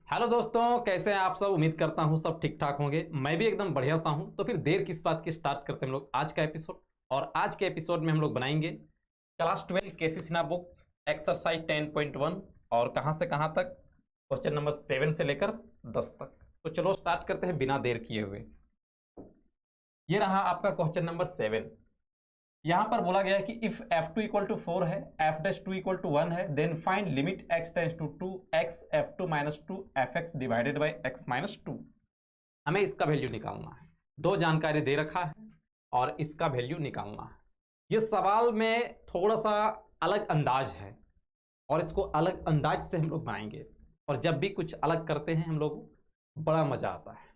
Hello दोस्तों, कैसे हैं आप सब। उम्मीद करता हूं सब ठीक ठाक होंगे। मैं भी एकदम बढ़िया सा हूं। तो फिर देर किस बात की, स्टार्ट करते हैं हम लोग आज का एपिसोड। और आज के एपिसोड में हम लोग बनाएंगे क्लास 12 केसी सिन्हा बुक एक्सरसाइज 10.1 और कहां से कहां तक, क्वेश्चन नंबर 7 से लेकर 10 तक। तो चलो स्टार्ट करते हैं बिना देर किए हुए। ये रहा आपका क्वेश्चन नंबर 7। यहां पर बोला गया है कि इफ f2 इक्वल टू 4 है, f'2 इक्वल टू 1 है, then find limit x tends to 2 x f2 minus 2 fx divided by x minus 2। हमें इसका वैल्यू निकालना है। दो जानकारी दे रखा है और इसका वैल्यू निकालना है। ये सवाल में थोड़ा सा अलग अंदाज है और इसको अलग अंदाज से हम लोग बनाएंगे। और जब भी कुछ अलग करते हैं हम लोग, बड़ा मजा आता है।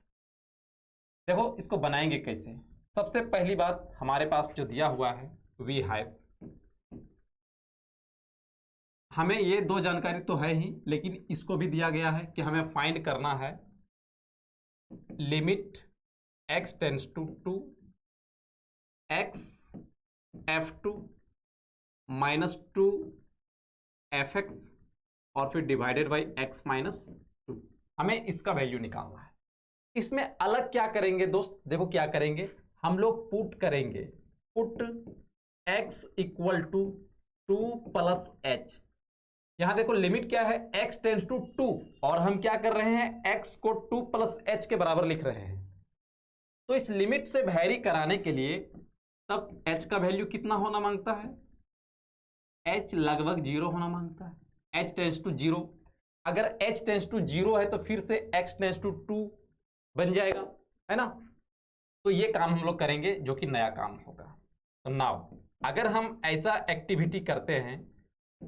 देखो इसको बनाएंगे कैसे। सबसे पहली बात, हमारे पास जो दिया हुआ है वी हैव, हमें ये दो जानकारी तो है ही, लेकिन इसको भी दिया गया है कि हमें फाइंड करना है limit x tends to 2 x f2 minus 2 fx और फिर डिवाइडेड बाई x माइनस 2। हमें इसका वैल्यू निकालना है। इसमें अलग क्या करेंगे दोस्त, देखो क्या करेंगे हम लोग, पुट करेंगे। Put x equal to 2 plus h। यहां देखो लिमिट क्या है, x टेंस टू 2 और हम क्या कर रहे हैं, x को 2 प्लस h के बराबर लिख रहे हैं। तो इस लिमिट से वैरी कराने के लिए तब h का वैल्यू कितना होना मांगता है, h लगभग 0 होना मांगता है। h टेंस टू 0, अगर h टेंस टू 0 है तो फिर से x टेंस टू 2 बन जाएगा, है ना। तो ये काम हम लोग करेंगे जो कि नया काम होगा। तो नाउ अगर हम ऐसा एक्टिविटी करते हैं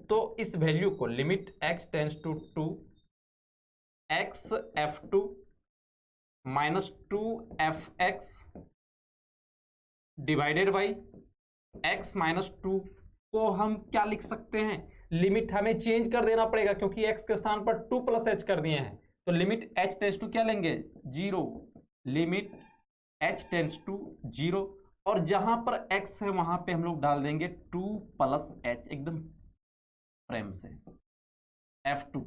तो इस वैल्यू को limit x tends to 2 x f2 minus 2 fx divided by x minus 2 को हम क्या लिख सकते हैं, लिमिट हमें चेंज कर देना पड़ेगा क्योंकि x के स्थान पर 2 प्लस h कर दिए हैं। तो लिमिट h टेंस टू क्या लेंगे, 0। लिमिट h टेंस टू 0 और जहां पर x है वहां पे हम लोग डाल देंगे 2 प्लस h, एकदम प्रेम से। f2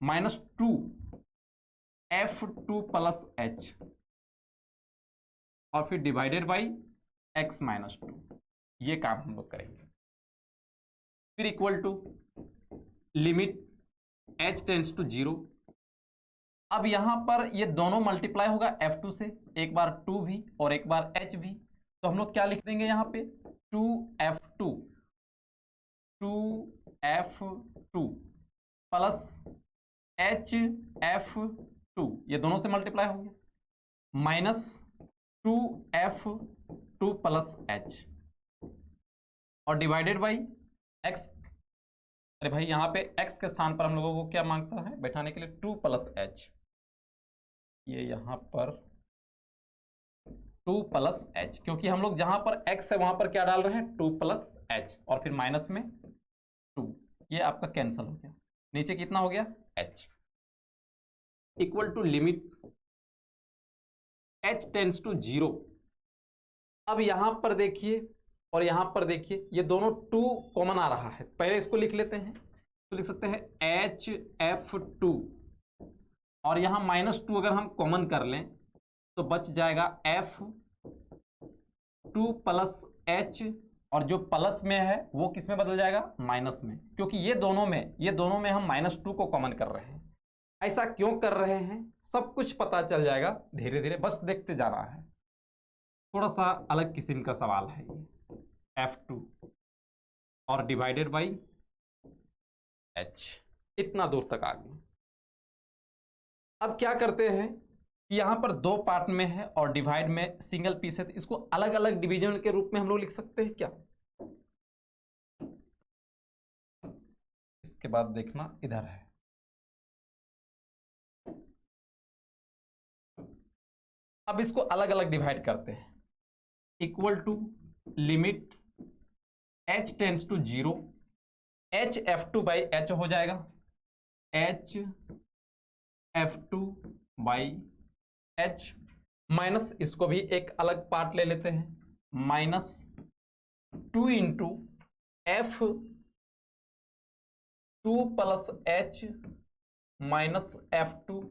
minus 2 f2 plus h और फिर डिवाइडेड बाई x माइनस 2। ये काम हम लोग करेंगे। फिर equal to limit h tends to 0। अब यहां पर ये दोनों मल्टीप्लाई होगा f2 से, एक बार 2 भी और एक बार h भी। तो हम लोग क्या लिख देंगे यहां पे, 2f2 प्लस hf2, ये दोनों से मल्टीप्लाई होंगे, माइनस 2f2 प्लस h और डिवाइडेड बाई x। अरे भाई यहां पे x के स्थान पर हम लोगों को क्या मांगता है बैठाने के लिए, 2 प्लस h। ये यहां पर 2 प्लस h, क्योंकि हम लोग जहां पर x है वहां पर क्या डाल रहे हैं, 2 प्लस h और फिर माइनस में 2। ये आपका कैंसल हो गया, नीचे कितना हो गया, h equal to limit h tends to 0। अब यहां पर देखिए और यहां पर देखिए, ये दोनों 2 कॉमन आ रहा है। पहले इसको लिख लेते हैं, तो लिख सकते हैं hf2 और यहां माइनस 2 अगर हम कॉमन कर लें तो बच जाएगा f2 प्लस h और जो प्लस में है वो किस में बदल जाएगा, माइनस में, क्योंकि ये दोनों में हम माइनस 2 को कॉमन कर रहे हैं। ऐसा क्यों कर रहे हैं सब कुछ पता चल जाएगा धीरे धीरे, बस देखते जाना है। थोड़ा सा अलग किस्म का सवाल है ये, f2 और डिवाइडेड बाई h, इतना दूर तक आ गए। अब क्या करते हैं कि यहां पर 2 पार्ट में है और डिवाइड में सिंगल पीस है, तो इसको अलग अलग डिवीजन के रूप में हम लोग लिख सकते हैं क्या। इसके बाद देखना इधर है, अब इसको अलग अलग डिवाइड करते हैं। Equal to limit h tends to 0, h f2 by h हो जाएगा, h f2 by h minus, इसको भी एक अलग पार्ट ले लेते हैं, minus 2 into f 2 plus h minus F2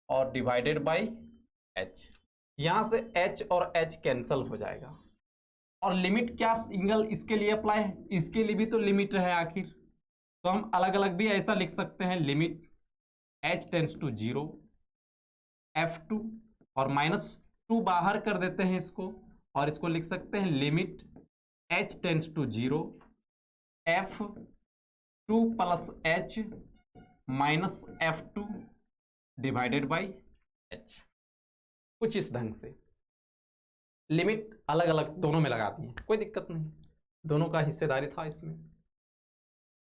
और डिवाइडेड बाई h। यहां से h और h कैंसल हो जाएगा। और लिमिट क्या सिंगल इसके लिए अप्लाई है, इसके लिए भी तो लिमिट है आखिर, तो हम अलग अलग भी ऐसा लिख सकते हैं, limit h tends to 0 F2 और -2 बाहर कर देते हैं इसको, और इसको लिख सकते हैं limit h tends to 0 F2 plus h minus F2 divided by h। कुछ इस ढंग से लिमिट अलग अलग दोनों में लगा दी है, कोई दिक्कत नहीं, दोनों का हिस्सेदारी था इसमें।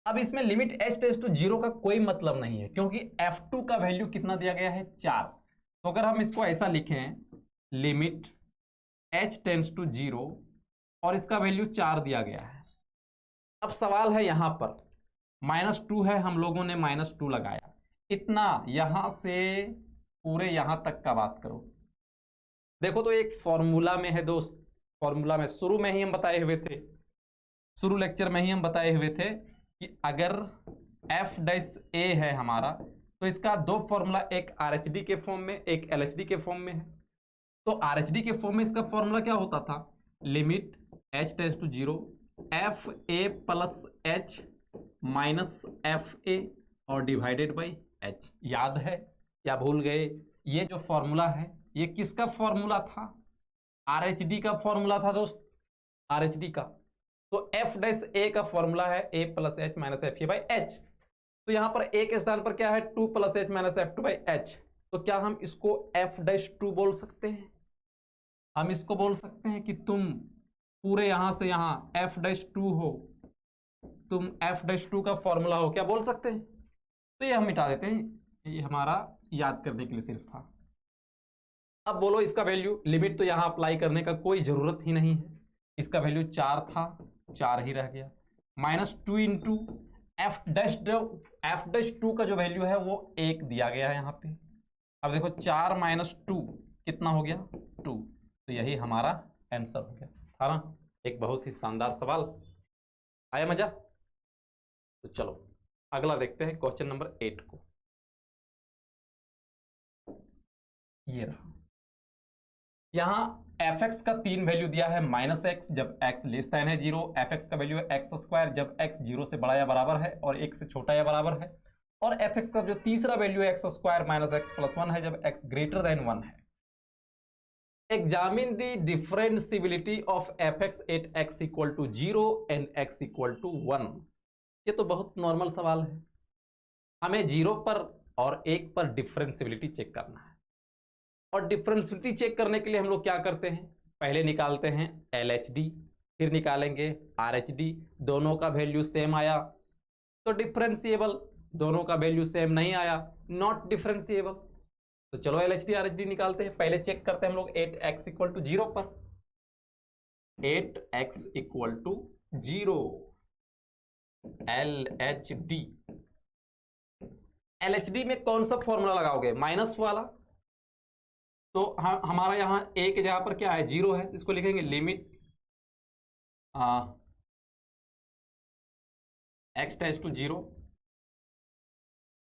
अब इसमें लिमिट h टेंड्स टू 0 का कोई मतलब नहीं है, क्योंकि F2 का वैल्यू कितना दिया गया है 4। तो अगर हम इसको ऐसा लिखें लिमिट h टेंड्स टू 0 और इसका वैल्यू 4 दिया गया है। अब सवाल है यहां पर -2 है, हम लोगों ने -2 लगाया, इतना यहां से पूरे यहां तक का बात करो। देखो तो एक फॉर्मूला में है दोस्त, फॉर्मूला में शुरू में ही हम बताए हुए थे, शुरू लेक्चर में ही हम बताए हुए थे कि अगर f डैश a है हमारा, तो इसका दो फॉर्मूला, एक RHD के फॉर्म में, एक LHD के फॉर्म में है। तो RHD के फॉर्म में इसका फॉर्मूला क्या होता था, limit h tends to 0 f a plus h minus f a और डिवाइडेड बाई h। याद है या भूल गए? ये जो फॉर्मूला है ये किसका फॉर्मूला था, RHD का फॉर्मूला था दोस्त, RHD का। तो f डैश a का फॉर्मूला है a plus h minus f A by h। तो यहां पर a के स्थान पर क्या है 2 plus h minus F2 by h। तो क्या हम इसको f डैश 2 बोल सकते हैं? हम इसको बोल सकते हैं कि तुम पूरे यहां से यहां f डैश 2 हो, तुम f डैश 2 का फॉर्मूला हो, क्या बोल सकते हैं? तो ये हम मिटा देते हैं, ये हमारा याद करने के लिए सिर्फ था। अब बोलो इसका वैल्यू, लिमिट तो यहां अप्लाई करने का कोई जरूरत ही नहीं है, इसका वैल्यू 4 था, 4 ही रह गया, -2 इंटू एफ डैश 2 का जो वैल्यू है वो 1 दिया गया है यहाँ पे। अब देखो 4 माइनस 2 कितना हो गया 2, तो यही हमारा आंसर हो गया था ना। एक बहुत ही शानदार सवाल, आया मजा? तो चलो अगला देखते हैं क्वेश्चन नंबर 8 को। ये रहा, यहां fx का 3 वैल्यू दिया है, -x जब x लेस देन है 0, fx का वैल्यू है x² जब x 0 से बड़ा या बराबर है और 1 से छोटा या बराबर है, और fx का जो तीसरा वैल्यू है x² माइनस x प्लस 1 है जब x ग्रेटर देन 1 है। Examine the differentiability of fx at x equal to 0 and x equal to 1। ये तो बहुत नॉर्मल सवाल है, हमें 0 पर और 1 पर डिफरेंशियबिलिटी चेक करना है। और डिफरेंशियबिलिटी चेक करने के लिए हम लोग क्या करते हैं, पहले निकालते हैं LHD, फिर निकालेंगे RHD, दोनों का वैल्यू सेम आया तो डिफरेंशिएबल, दोनों का वैल्यू सेम नहीं आया नॉट डिफरेंशिएबल। तो चलो LHD RHD निकालते हैं। पहले चेक करते हैं हम लोग 8x इक्वल टू 0 पर, 8x equal to 0 LHD। LHD में कौन सा फॉर्मूला लगाओगे, माइनस वाला, तो हमारा यहां a के जगह पर क्या है 0 है, तो इसको लिखेंगे limit x tends to 0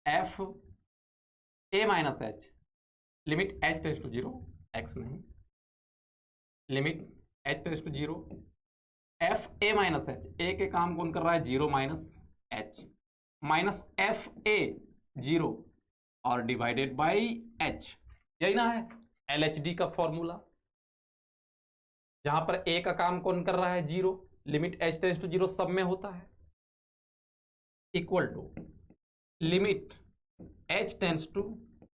f a minus h, limit h tends to 0, x नहीं, limit h tends to 0 f a minus h, a के काम कौन कर रहा है 0 minus h, minus f a 0 और डिवाइडेड बाई h। यही ना है LHD का फॉर्मूला, जहां पर a का काम कौन कर रहा है 0, लिमिट h टेंड्स टू 0 सब में होता है, equal to limit h tends to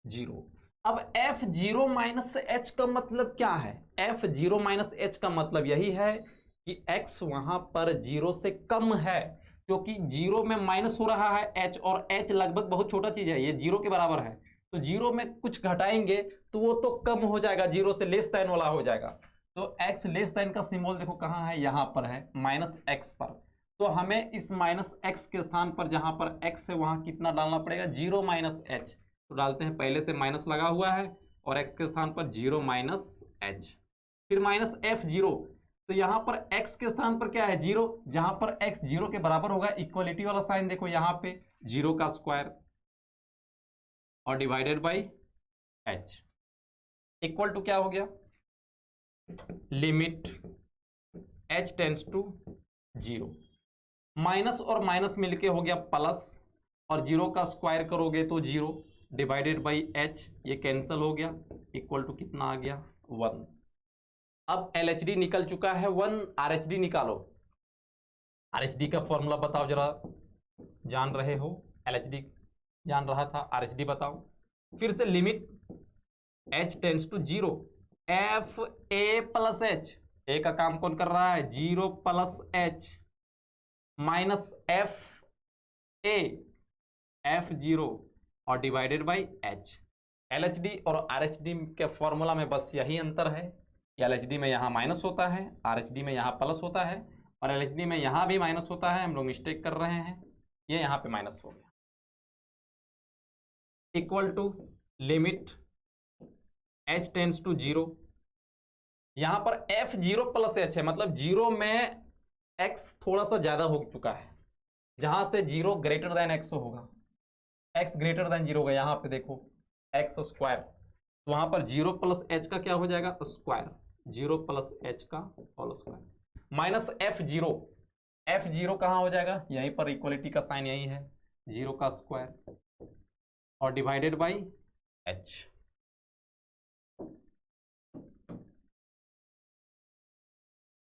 0। अब f0 माइनस h का मतलब क्या है, f0 माइनस h का मतलब यही है कि x वहां पर 0 से कम है, क्योंकि 0 में माइनस हो रहा है h और h लगभग बहुत छोटा चीज है, ये 0 के बराबर है, तो 0 में कुछ घटाएंगे तो वो तो कम हो जाएगा, 0 से लेस देन वाला हो जाएगा। तो x लेस देन का सिंबल देखो कहाँ है, यहां पर है -x पर, तो हमें इस -x के स्थान पर जहां पर x है वहां कितना डालना पड़ेगा 0 माइनस h। तो डालते हैं, पहले से माइनस लगा हुआ है और x के स्थान पर 0 माइनस h, फिर माइनस f0, तो यहां पर x के स्थान पर क्या है 0, जहां पर x 0 के बराबर होगा, इक्वलिटी वाला साइन देखो यहाँ पे 0 का स्क्वायर, और divided by h equal to क्या हो गया, limit h tends to 0, minus और माइनस मिलके हो गया प्लस, और 0 का स्क्वायर करोगे तो 0 डिवाइडेड बाई एच, ये कैंसिल हो गया, इक्वल टू कितना आ गया 1। अब LHD निकल चुका है 1, RHD निकालो। RHD का फॉर्मूला बताओ जरा, जान रहे हो, LHD जान रहा था, RHD बताओ फिर से। Limit h tends to 0, f a plus h, a का काम कौन कर रहा है, 0 plus h, minus f a f 0 और डिवाइडेड बाई एच। LHD और RHD के फॉर्मूला में बस यही अंतर है, LHD में यहाँ माइनस होता है, RHD में यहाँ प्लस होता है, और LHD में यहाँ भी माइनस होता है, हम लोग मिस्टेक कर रहे हैं, ये यहाँ पे माइनस हो गया। Equal to limit h tends to 0, यहाँ पर f0 प्लस h है, मतलब 0 में x थोड़ा सा ज्यादा हो चुका है, जहां से 0 ग्रेटर देन x होगा, x ग्रेटर देन 0 होगा, यहाँ पे देखो x स्क्वायर, तो वहां पर 0 प्लस h का क्या हो जाएगा, स्क्वायर, 0 प्लस h का whole square, minus f0, f0 कहाँ हो जाएगा, यहीं पर इक्वलिटी का साइन यही है, 0 का स्क्वायर और डिवाइडेड बाई h।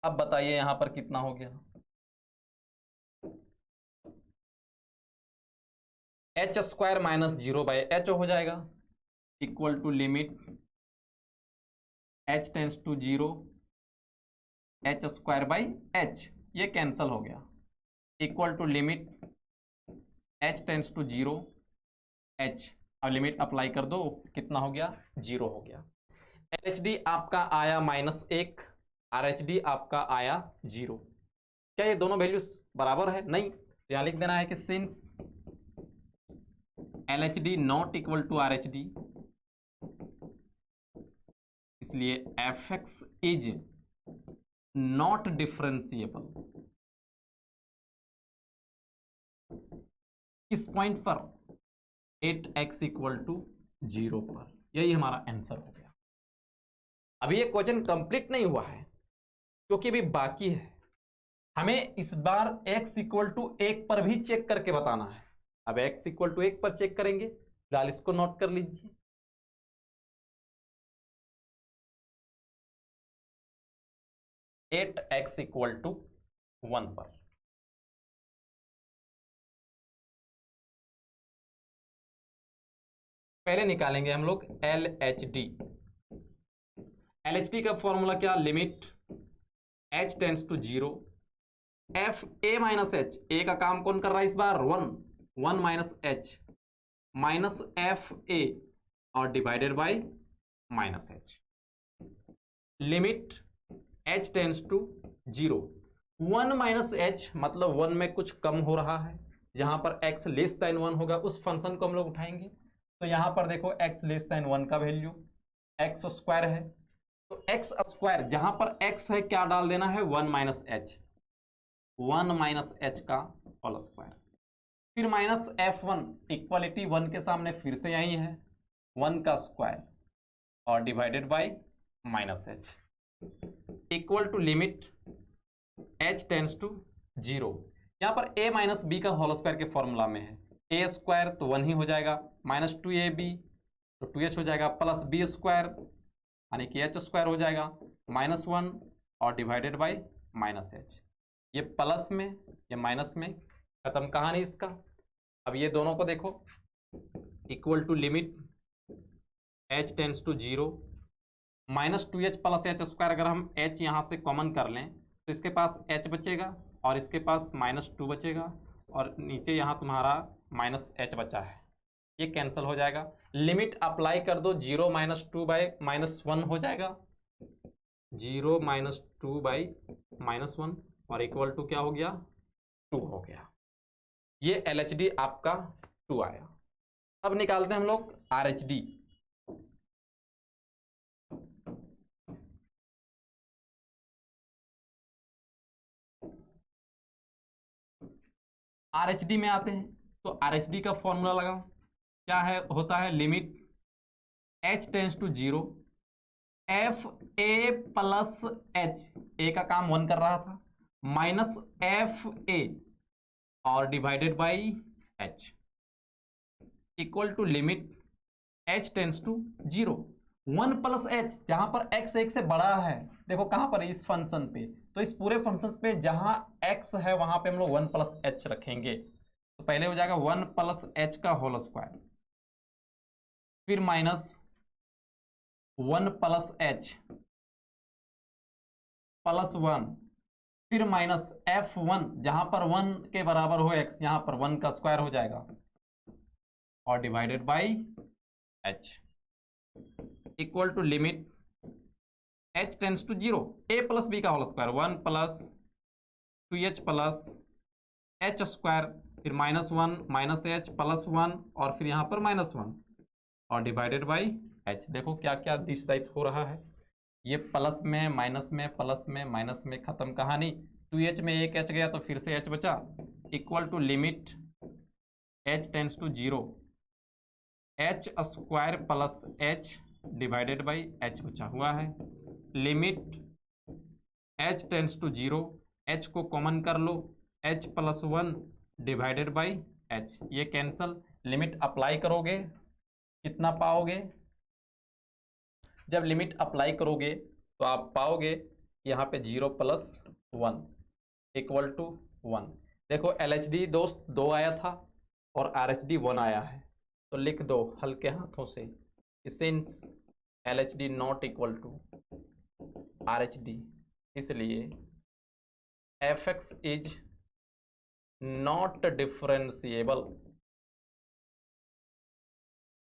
अब बताइए यहां पर कितना हो गया, h square minus 0 by h हो जाएगा, equal to limit h tends to 0, h square by h, ये कैंसल हो गया, equal to limit h tends to 0 h, अब लिमिट अप्लाई कर दो, कितना हो गया, 0 हो गया। LHD आपका आया -1, RHD आपका आया 0। क्या ये दोनों वैल्यूज बराबर है, नहीं, यहां लिख देना है कि since LHD not equal to RHD, इसलिए fx इज नॉट डिफरेंशिएबल। किस पॉइंट पर, 8x इक्वल टू 0 पर, यही हमारा आंसर हो गया। अभी ये क्वेश्चन कंप्लीट नहीं हुआ है क्योंकि अभी बाकी है, हमें इस बार x इक्वल टू 1 पर भी चेक करके बताना है। अब x इक्वल टू 1 पर चेक करेंगे, फिलहाल इसको नोट कर लीजिए। एट एक्स इक्वल टू 1 पर पहले निकालेंगे हम लोग LHD। LHD का फॉर्मूला क्या, limit h tends to 0, f a minus h, a का काम कौन कर रहा है इस बार, 1 minus h, minus f a और divided by minus h. Limit h tends to 0, 1 minus h मतलब 1 में कुछ कम हो रहा है, जहां पर x लेस देन 1 होगा उस फंक्शन को हम लोग उठाएंगे। तो यहां पर देखो x लेस देन 1 का वैल्यू x स्क्वायर है, तो x स्क्वायर जहां पर x है क्या डाल देना है, 1 माइनस एच, 1 माइनस एच का होल स्क्वायर, फिर माइनस f1, इक्वालिटी 1 के सामने फिर से यही है, 1 का स्क्वायर और divided by minus h, equal to limit h tends to 0। यहां पर a माइनस बी का होल स्क्वायर के फॉर्मूला में है, a स्क्वायर तो 1 ही हो जाएगा, माइनस 2ab तो 2h हो जाएगा, प्लस b स्क्वायर यानी कि h स्क्वायर हो जाएगा, -1 और डिवाइडेड बाई माइनस एच। ये प्लस में ये माइनस में, खत्म कहानी इसका। अब ये दोनों को देखो, equal to limit h tends to 0, minus 2h plus h square, अगर हम h यहाँ से कॉमन कर लें तो इसके पास h बचेगा और इसके पास -2 बचेगा और नीचे यहाँ तुम्हारा -h बचा है, ये कैंसिल हो जाएगा। लिमिट अप्लाई कर दो, 0 माइनस 2 बाई -1 हो जाएगा, 0 माइनस 2 बाई -1 और इक्वल टू क्या हो गया, 2 हो गया। ये LHD आपका 2 आया। अब निकालते हैं हम लोग RHD। RHD में आते हैं, तो RHD का फॉर्मूला लगाओ, क्या है होता है, limit h tends to 0 f a plus h, a का काम 1 कर रहा था, माइनस एफ ए और divided by h equal to limit h tends to 0 1 plus h, जहां पर x 1 से बड़ा है, देखो कहां पर इस फंक्शन पे, तो इस पूरे फंक्शन पे जहां x है वहां पे हम लोग 1 प्लस एच रखेंगे। तो पहले हो जाएगा 1 प्लस एच का होल स्क्वायर, फिर माइनस 1 प्लस एच प्लस 1, फिर माइनस f1 जहां पर 1 के बराबर हो x, यहां पर 1 का स्क्वायर हो जाएगा और divided by h equal to limit h tends to 0 a plus b का whole square 1 plus 2h plus h square, फिर माइनस 1 माइनस एच प्लस 1 और फिर यहाँ पर माइनस 1 और डिवाइडेड बाई h। देखो क्या क्या दिशदायित हो रहा है, ये प्लस में माइनस में प्लस में माइनस में खत्म कहानी, 2h में एक h गया तो फिर से h बचा, equal to limit h tends to 0 h square plus h divided by h बचा हुआ है, limit h tends to 0 h को कॉमन कर लो, h plus 1 divided by h, ये कैंसल, लिमिट अप्लाई करोगे कितना पाओगे, जब लिमिट अप्लाई करोगे तो आप पाओगे यहाँ पे 0 प्लस 1 इक्वल टू 1। देखो LHD दोस्त 2 आया था और RHD 1 आया है, तो लिख दो हल्के हाथों से, since LHD not equal to RHD, इसलिए fx is not differentiable,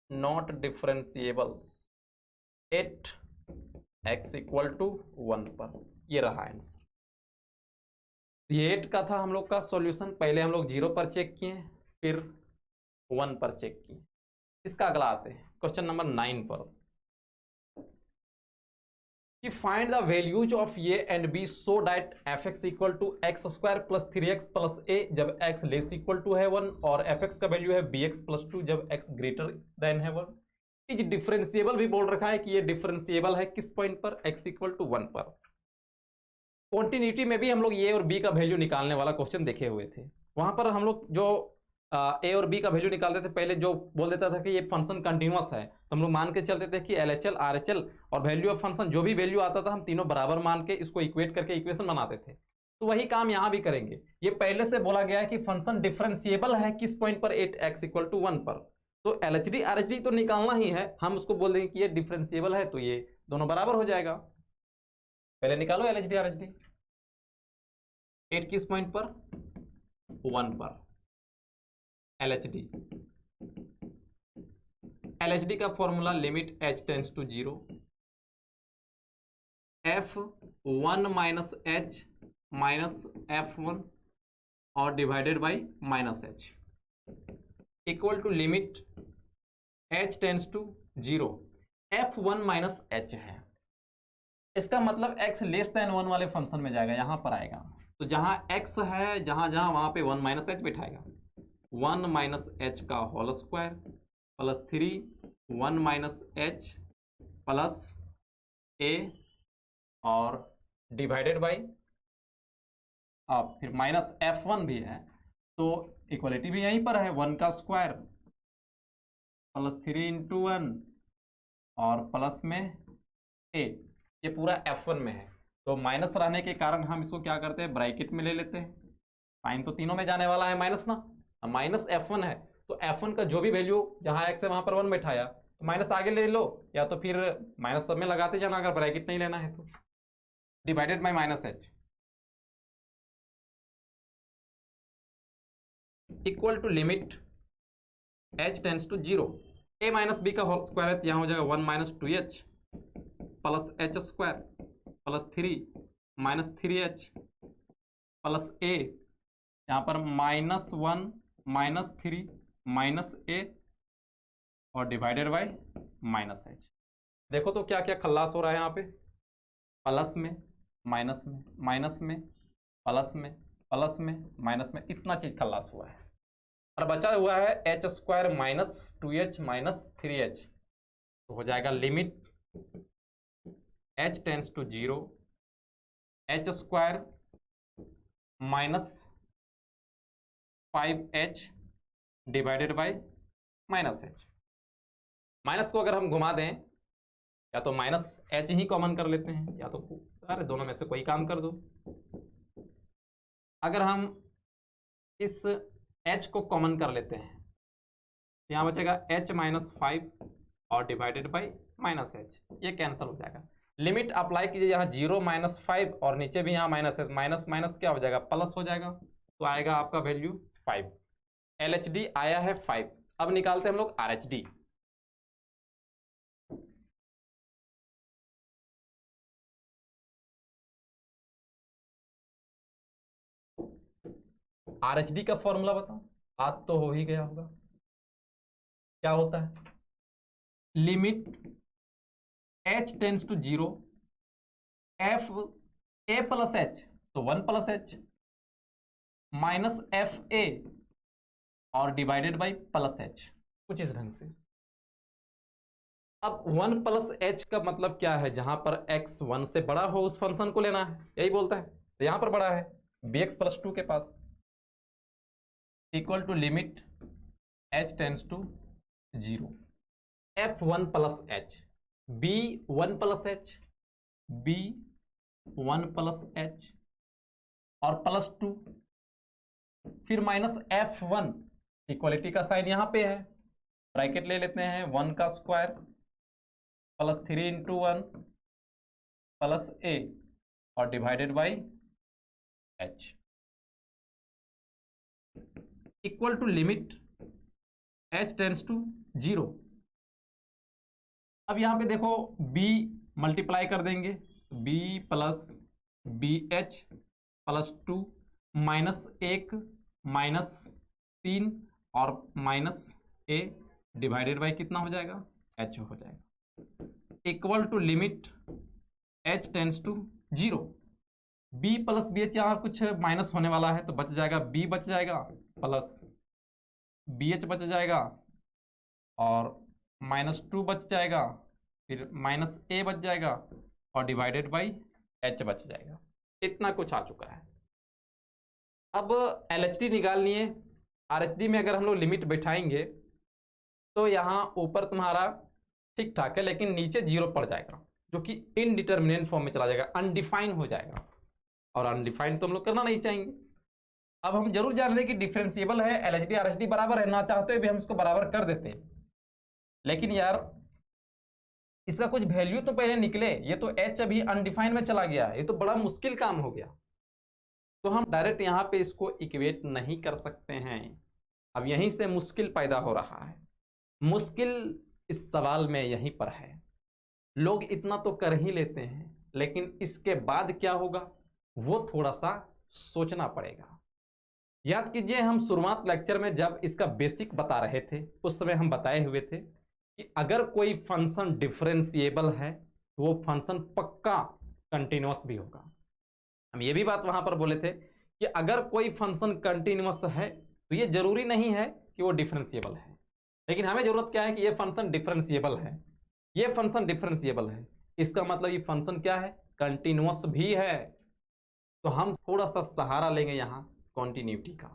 not differentiable at x equal to 1 पर। ये रहा आंसर। ये 8 का था हम लोग का सॉल्यूशन, पहले हम लोग 0 पर चेक किए फिर 1 पर चेक किए। इसका अगला आते हैं क्वेश्चन नंबर 9 पर, कि find the values of a and b so that f x equal to x square plus 3x plus a जब x लेस इक्वल टू है 1 और एफ एक्स का वैल्यू है बी एक्स प्लस 2 जब x greater than है 1। Is differentiable भी बोल रखा है कि ये डिफरेंशिएबल है किस पॉइंट पर, x इक्वल टू 1 पर। कॉन्टिन्यूटी में भी हम लोग ए और बी का वैल्यू निकालने वाला क्वेश्चन देखे हुए थे, वहां पर हम लोग जो ए और बी का वैल्यू निकालते थे, पहले जो बोल देता था कि ये फंक्शन कंटिन्यूअस है तो हम लोग मान के चलते थे कि LHL RHL और वैल्यू ऑफ फंक्शन जो भी वैल्यू आता था हम तीनों बराबर मान के इसको इक्वेट करके इक्वेशन बनाते थे। तो वही काम यहाँ भी करेंगे। ये पहले से बोला गया है कि फंक्शन डिफरेंशिएबल है किस पॉइंट पर, 8x इक्वल टू 1 पर। तो LHD RHD तो निकालना ही है, हम उसको बोल देंगे कि ये डिफरेंशिएबल है तो ये दोनों बराबर हो जाएगा। पहले निकालो LHD RHD। 8 किस पॉइंट पर, 1 पर। LHD का formula limit h tends to 0 f1 minus h minus f1 और divided by minus h equal to limit h tends to 0 f1 minus h है। इसका मतलब x लेस देन 1 वाले फंक्शन में जाएगा, यहां पर आएगा। तो जहां x है जहां जहां वहां पे 1 माइनस h बिठाएगा, 1 माइनस एच का whole square plus 3 1 minus h plus a और डिवाइडेड बाई फिर माइनस f1 भी है, तो इक्वलिटी भी यहीं पर है, 1 का स्क्वायर प्लस 3 इंटू 1 और प्लस में ए, ये पूरा f1 में है। तो माइनस रहने के कारण हम इसको क्या करते हैं, ब्रैकेट में ले लेते हैं, साइन तो तीनों में जाने वाला है माइनस ना, माइनस f1 है तो f1 का जो भी वैल्यू जहां x है वहां पर 1 बैठाया तो माइनस आगे ले लो, या तो फिर माइनस सब में लगाते जाना अगर ब्रैकेट नहीं लेना है तो, divided by minus h equal to limit h tends to 0 a minus b का होल स्क्वायर है, यहां हो जाएगा 1 minus 2h plus h square plus 3 minus 3h plus a, यहाँ पर माइनस 1 माइनस 3 माइनस ए और डिवाइडेड बाय माइनस h। देखो तो क्या क्या खल्लास हो रहा है यहाँ पे, प्लस में माइनस में माइनस में प्लस में प्लस में माइनस में, इतना चीज खल्लास हुआ है। और बचा हुआ है H square minus 2h minus 3h, तो हो जाएगा limit h tends to 0 h square minus 5h divided by minus h। Minus को अगर हम घुमा दें, या तो माइनस h ही कॉमन कर लेते हैं, या तो अरे दोनों में से कोई काम कर दो। अगर हम इस h को कॉमन कर लेते हैं, यहाँ बचेगा h माइनस 5 और डिवाइडेड बाई माइनस h, ये कैंसिल हो जाएगा। लिमिट अप्लाई कीजिए, यहाँ 0 माइनस 5 और नीचे भी यहाँ माइनस है, माइनस माइनस क्या हो जाएगा, प्लस हो जाएगा, तो आएगा आपका वैल्यू 5। LHD आया है 5। अब निकालते हैं हम लोग RHD। RHD का फॉर्मूला बताओ, याद तो हो ही गया होगा, क्या होता है, limit h tends to 0 f a plus h, तो 1 plus h minus f a और डिवाइडेड बाई प्लस h, कुछ इस ढंग से। अब 1 प्लस h का मतलब क्या है, जहां पर x 1 से बड़ा हो उस फंक्शन को लेना है, यही बोलता है। तो यहां पर बड़ा है bx प्लस 2 के पास, equal to limit h tends to 0 f 1 plus h b 1 plus h b 1 plus h और प्लस 2, फिर माइनस f1, इक्वलिटी का साइन यहां पे है, ब्रैकेट ले लेते हैं, 1 का square plus 3 into 1 plus a और divided by h, equal to limit h tends to 0। अब यहां पे देखो b मल्टीप्लाई कर देंगे, b plus b h plus 2 minus 1 minus 3 और माइनस a डिवाइडेड बाई कितना हो जाएगा, h हो जाएगा, equal to limit h tends to 0। b plus b h, यहाँ कुछ माइनस होने वाला है तो बच जाएगा, b बच जाएगा प्लस बी एच बच जाएगा और माइनस 2 बच जाएगा, फिर माइनस a बच जाएगा और डिवाइडेड बाई h बच जाएगा। इतना कुछ आ चुका है। अब LHD निकालनी है। RHD में अगर हम लोग लिमिट बैठाएंगे तो यहाँ ऊपर तुम्हारा ठीक ठाक है, लेकिन नीचे 0 पड़ जाएगा, जो कि इनडिटर्मिनेट फॉर्म में चला जाएगा, अनडिफाइन हो जाएगा, और अनडिफाइन तो हम लोग करना नहीं चाहेंगे। अब हम जरूर जान रहे हैं कि डिफरेंशिएबल है, LHD RHD बराबर है, ना चाहते हुए भी हम इसको बराबर कर देते हैं, लेकिन यार इसका कुछ वैल्यू तो पहले निकले। ये तो h अभी अनडिफाइन में चला गया, ये तो बड़ा मुश्किल काम हो गया, तो हम डायरेक्ट यहाँ पे इसको इक्वेट नहीं कर सकते हैं। अब यहीं से मुश्किल पैदा हो रहा है। मुश्किल इस सवाल में यहीं पर है। लोग इतना तो कर ही लेते हैं, लेकिन इसके बाद क्या होगा वो थोड़ा सा सोचना पड़ेगा। याद कीजिए, हम शुरुआत लेक्चर में जब इसका बेसिक बता रहे थे, उस समय हम बताए हुए थे कि अगर कोई फंक्शन डिफरेंशिएबल है तो वो फंक्शन पक्का कंटिन्यूअस भी होगा। हम ये भी बात वहां पर बोले थे कि अगर कोई फंक्शन कंटिन्यूअस है तो ये जरूरी नहीं है कि वो डिफरेंशिएबल है, लेकिन हमें जरूरत क्या है कि ये फंक्शन डिफरेंशिएबल है, ये फंक्शन डिफरेंशिएबल है, इसका मतलब ये फंक्शन क्या है, कंटिन्यूअस भी है। तो हम थोड़ा सा सहारा लेंगे यहाँ कॉन्टिन्यूटी का।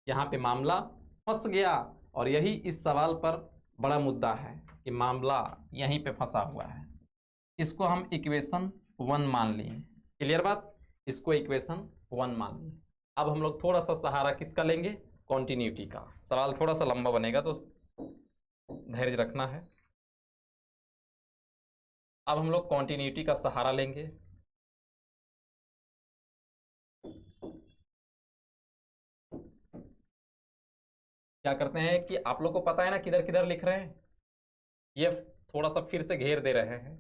यहाँ पे मामला फंस गया, और यही इस सवाल पर बड़ा मुद्दा है कि मामला यहीं पे फंसा हुआ है। इसको हम इक्वेशन 1 मान लिए, क्लियर बात, इसको इक्वेशन 1 मान लिए। अब हम लोग थोड़ा सा सहारा किसका लेंगे, कॉन्टिन्यूटी का। सवाल थोड़ा सा लंबा बनेगा तो धैर्य रखना है। अब हम लोग कॉन्टिन्यूटी का सहारा लेंगे। क्या करते हैं कि आप लोग को पता है ना किधर किधर लिख रहे हैं, ये थोड़ा सा फिर से घेर दे रहे हैं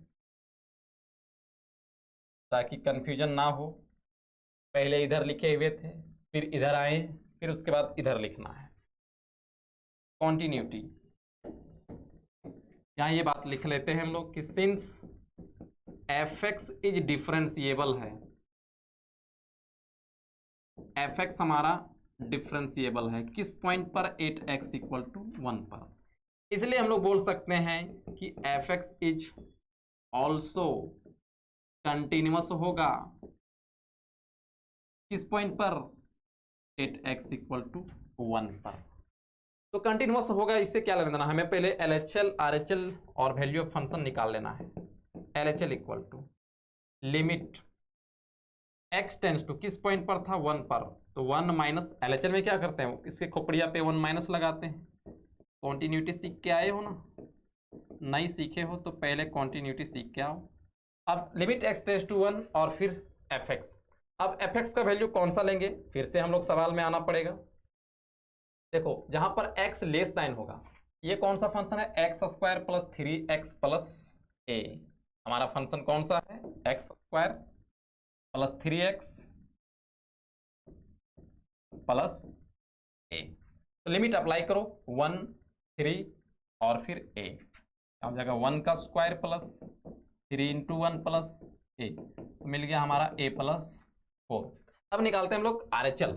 ताकि कंफ्यूजन ना हो। पहले इधर लिखे हुए थे, फिर इधर आए, फिर उसके बाद इधर लिखना है कॉन्टिन्यूटी। यहाँ ये बात लिख लेते हैं हम लोग कि सिंस fx इज डिफरेंशिएबल है, fx हमारा डिफरेंशिएबल है किस पॉइंट पर 8x इक्वल टू 1 पर। इसलिए हम लोग बोल सकते हैं कि fx इज ऑल्सो कंटिन्यूअस होगा किस पॉइंट पर 8x इक्वल टू 1 पर। तो कंटिन्यूअस होगा, इससे क्या लेना देना, हमें पहले LHL RHL और वैल्यू ऑफ फंक्शन निकाल लेना है। LHL equal to limit x tends to किस पॉइंट पर था 1 पर, तो 1 माइनस LHL में क्या करते हैं, इसके खोपड़िया पे 1 माइनस लगाते हैं। कॉन्टिन्यूटी सीख के आए हो ना, नहीं सीखे हो तो पहले कॉन्टिन्यूटी सीख के आओ। अब लिमिट x टेंस टू 1 और फिर fx। अब fx का वैल्यू कौन सा लेंगे, फिर से हम लोग सवाल में आना पड़ेगा। देखो जहां पर x लेस देन होगा, ये कौन सा फंक्शन है, x square plus 3x plus a। हमारा फंक्शन कौन सा है, x square plus 3x plus a। तो लिमिट अप्लाई करो 1 3 और फिर a, क्या हो जाएगा 1 का square plus 3 into 1 plus a, तो मिल गया हमारा a प्लस 4। अब निकालते हैं हम लोग RHL।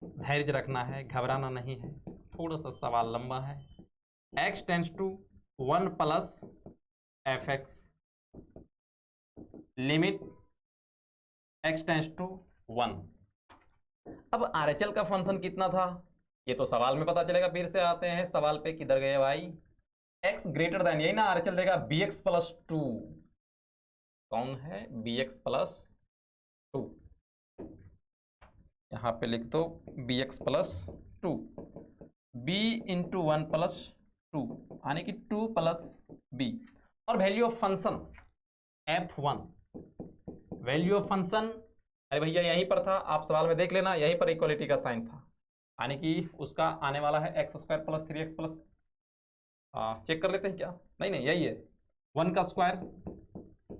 धैर्य रखना है, घबराना नहीं है, थोड़ा सा सवाल लंबा है। x tends to 1 plus fx limit x tends to 1। अब RHL का फंक्शन कितना था, ये तो सवाल में पता चलेगा। फिर से आते हैं सवाल पे, किधर गए भाई, x ग्रेटर देन, यही ना RHL देगा bx प्लस 2। कौन है, bx प्लस 2, यहां पे लिख दो bx plus 2, b into 1 plus 2 यानी कि 2 प्लस b। और value of function f1, value of function, अरे भैया यहीं पर था, आप सवाल में देख लेना, यहीं पर इक्वलिटी का साइन था, यानी कि उसका आने वाला है x square plus 3x plus, check कर लेते हैं क्या, नहीं नहीं यही है 1 का square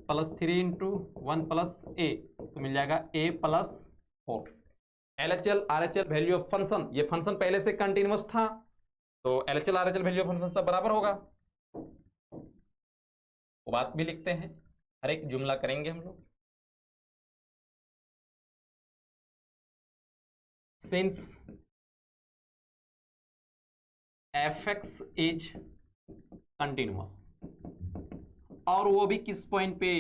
plus 3 into 1 plus a, तो मिल जाएगा a plus 4। LHL RHL value of function, ये फंक्शन पहले से कंटिन्यूअस था, तो LHL RHL value of function सब बराबर होगा। वो बात भी लिखते हैं, हर एक जुमला करेंगे हम लोग। सिंस fx इज कंटिन्यूअस, और वो भी किस पॉइंट पे,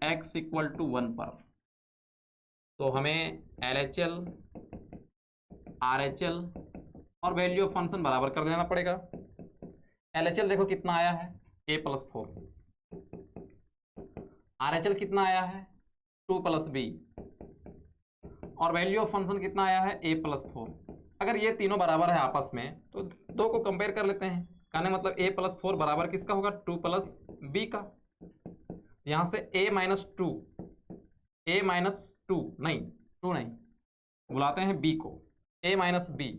x इक्वल टू 1 पर, तो हमें LHL RHL और वैल्यू ऑफ फंक्शन बराबर कर देना पड़ेगा। LHL देखो कितना आया है, a प्लस 4, RHL कितना आया है 2 प्लस b, और वैल्यू ऑफ फंक्शन कितना आया है a प्लस 4। अगर ये तीनों बराबर है आपस में, तो दो को कंपेयर कर लेते हैं, कहने मतलब a प्लस 4 बराबर किसका होगा, 2 प्लस b का। यहां से a माइनस 2, a माइनस 2 नहीं, 2 नहीं, बुलाते हैं b को, a माइनस b,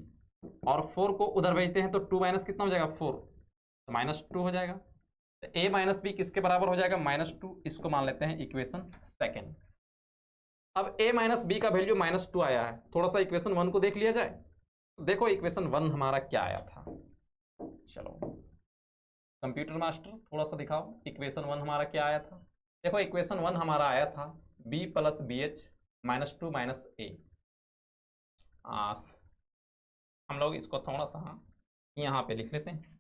और 4 को उधर भेजते हैं, तो 2 माइनस कितना हो जाएगा 4, तो माइनस 2 हो जाएगा। तो a माइनस b किसके बराबर हो जाएगा, -2, इसको मान लेते हैं इक्वेशन सेकेंड। अब a माइनस बी का वैल्यू -2 आया है, थोड़ा सा इक्वेशन 1 को देख लिया जाए। तो देखो इक्वेशन 1 हमारा क्या आया था, चलो कंप्यूटर मास्टर थोड़ा सा दिखाओ, इक्वेशन 1 हमारा क्या आया था। देखो इक्वेशन 1 हमारा आया था b plus b h -2 minus a। हम लोग इसको थोड़ा सा यहाँ पे लिख लेते हैं,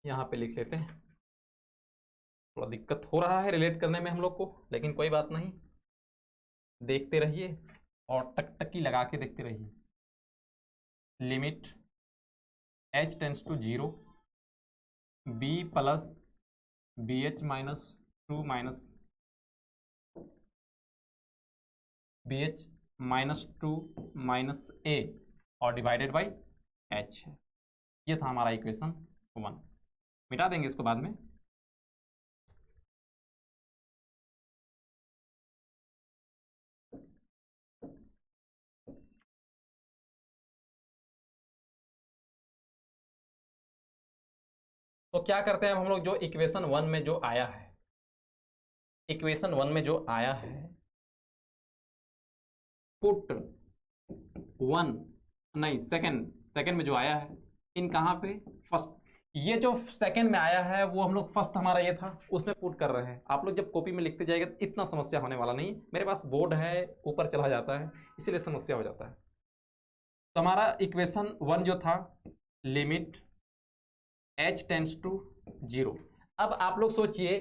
यहाँ पे लिख लेते हैं। थोड़ा दिक्कत हो रहा है रिलेट करने में हम लोग को, लेकिन कोई बात नहीं, देखते रहिए और टकटकी लगा के देखते रहिए। Limit h tends to 0, b plus b h minus 2 minus b h minus 2 minus a और डिवाइडेड बाई h है। ये था हमारा इक्वेशन 1। मिटा देंगे इसको बाद में। तो क्या करते हैं हम लोग, जो इक्वेशन 1 में जो आया है, इक्वेशन 1 में जो आया है, पुट 1 नहीं सेकंड में जो आया है, इन कहाँ पे, फर्स्ट, ये जो सेकंड में आया है वो हम लोग फर्स्ट हमारा ये था उसमें पुट कर रहे हैं। आप लोग जब कॉपी में लिखते जाएगा तो इतना समस्या होने वाला नहीं। मेरे पास बोर्ड है, ऊपर चला जाता है, इसीलिए समस्या हो जाता है। तो हमारा इक्वेशन 1 जो था, लिमिट h टेंड्स टू 0। अब आप लोग सोचिए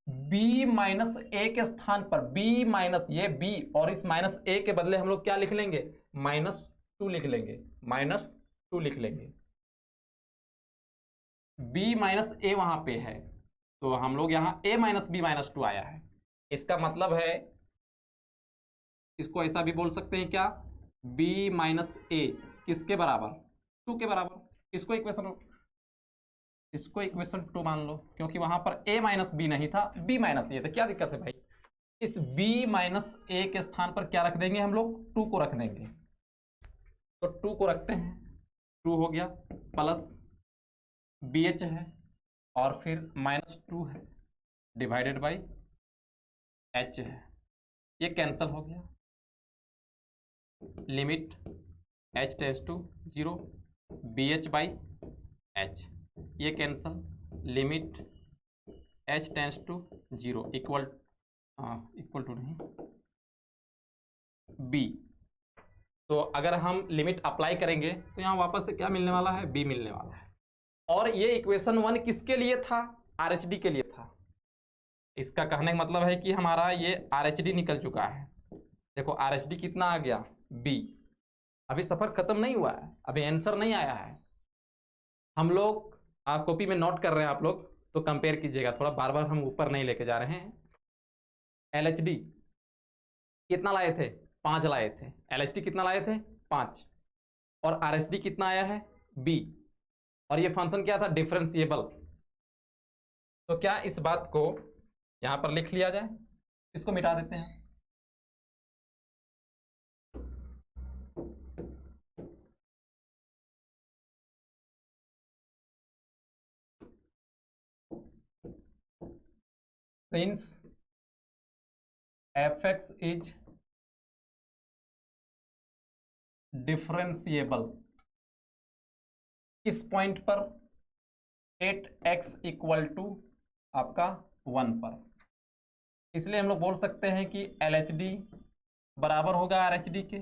b माइनस ए के स्थान पर b माइनस ये b और इस माइनस ए के बदले हम लोग क्या लिख लेंगे, -2 लिख लेंगे, -2 लिख लेंगे। b माइनस ए वहां पे है तो हम लोग यहाँ a माइनस बी माइनस 2 आया है। इसका मतलब है इसको ऐसा भी बोल सकते हैं क्या, b माइनस ए किसके बराबर, 2 के बराबर। इसको इक्वेशन 2 मान लो, क्योंकि वहां पर a माइनस बी नहीं था, b माइनस ए था। क्या दिक्कत है भाई, इस b माइनस ए के स्थान पर क्या रख देंगे हम लोग, 2 को रख देंगे। तो 2 को रखते हैं, 2 हो गया, प्लस BH है और फिर -2 है डिवाइडेड बाई h है, ये कैंसल हो गया। Limit h tends to 0 BH by h, ये cancel. Limit h tends to 0 equal to नहीं b। तो अगर हम लिमिट अप्लाई करेंगे तो यहाँ वापस से क्या मिलने वाला है, b मिलने वाला है। और ये इक्वेशन 1 किसके लिए था, RHD के लिए था। इसका कहने का मतलब है कि हमारा ये RHD निकल चुका है। देखो RHD कितना आ गया, b। अभी सफर खत्म नहीं हुआ है, अभी आंसर नहीं आया है। हम लोग कॉपी में नोट कर रहे हैं, आप लोग तो कंपेयर कीजिएगा थोड़ा, बार बार हम ऊपर नहीं लेके जा रहे हैं। LHD कितना लाए थे, 5 लाए थे। LHD कितना लाए थे, 5। और RHD कितना आया है, b। और ये फंक्शन क्या था, डिफरेंशिएबल। तो क्या इस बात को यहां पर लिख लिया जाए, इसको मिटा देते हैं। सिंस fx इज डिफरेंशिएबल, किस पॉइंट पर, 8x इक्वल टू आपका 1 पर। इसलिए हम लोग बोल सकते हैं कि LHD बराबर होगा RHD के।